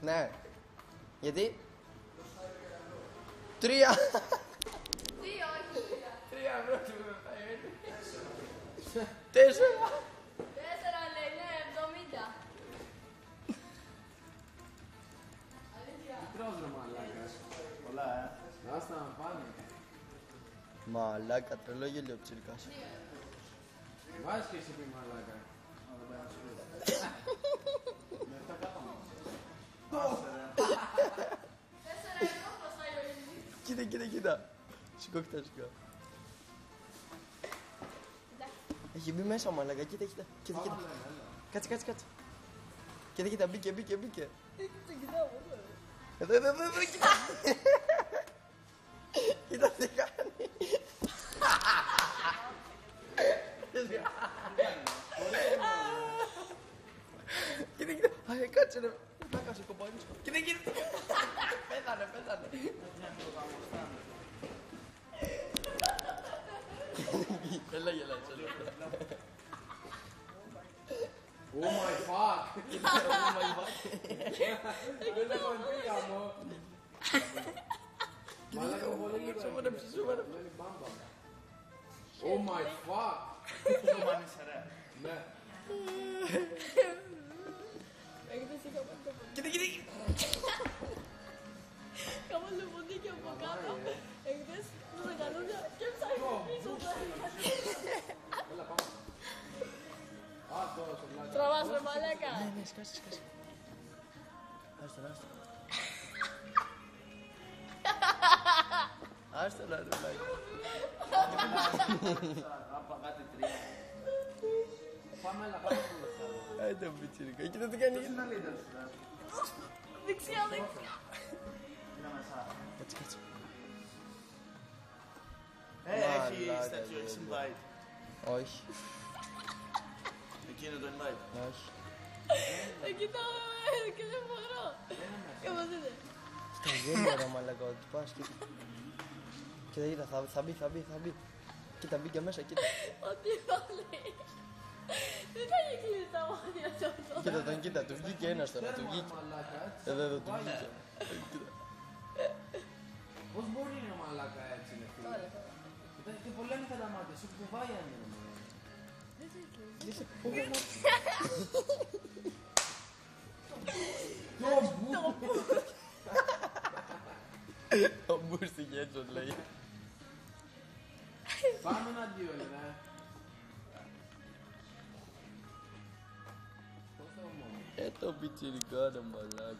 Ναι. Γιατί? 3. 2 όχι. 3 ευρώ του μεταφέρει. 4. 4 λέει, ναι, 70. Τρως ρε μαλάκας. Πολλά, Άστα να πάνε. Μαλάκα, τρελό γέλιο ψιλικάς. Βάζεις και εσύ πει μαλάκα. Μετά κάτω. 4 ευρώ χρωστάει ο Ηλίας. Κοίτα. Σηκώκτα. Έχει μπει μέσα ο μαλάκα, κοίτα. Κάτσε. Κοίτα, μπήκε. Το κοιτάω εγώ. Εδώ, κοίτα. Κοίτα τι κάνει. Κοίτα. Κάτσε ρε. Να κάτσε κομπάνι. Κοίτα. Πέθανε. Έλα γελάς. Oh my fuck. Δεν έχω πει γαμώ. Μαλάκα πολύ λίγο. Σοβαρέψε. Oh my fuck. Το μάνισε ρε. Ναι. Έχετε σηκωμένο το ποντίκι. Κοίτα. Κάμανε ποντίκι από κάτω. Έχετε τα καλούδια και ψάχνει πίσω. Έλα πάμε. Α, τώρα στο πλάκα. Τραβάς ρε μαλάκα. Ναι, σκάσε. Άστα να ρε μαλάκα. Άπα κάτι 3. Πάμε, έλα, πάμε στο λεφτά. Άιντε μπιτσίρικα, κοίτα τι κάνει. Είναι αλήθεια σου. Δεξιά. Είναι μέσα. Κάτσε. Έχεις τέτοιο, έχεις invite. Όχι. Εκεί είναι το invite. Όχι. Κοιτάω και δεν μπορώ. Κάπως είναι. Στα γέλια ρε μαλάκα, ότι πας κοίτα. Κοίτα, θα μπει. Κοίτα, μπήκε μέσα, κοίτα. Ό,τι θα λέει. Δεν θα έχει κλείσει τα μάτια σε αυτό. Κοίτα, του βγήκε ένας τώρα, του βγήκε. Μαλάκα, έτσι. Εδώ, του βγήκε. Πώς μπορεί να μαλάκα έτσι είναι φίλε. Κοιτάξτε, πολλά είναι τα μάτια, σου κουβάει αν είναι. Ο Μπούστη έτσι λέει. Πάμε ένα δύο, ναι. Το πιτσιρικά ρε μαλάκα.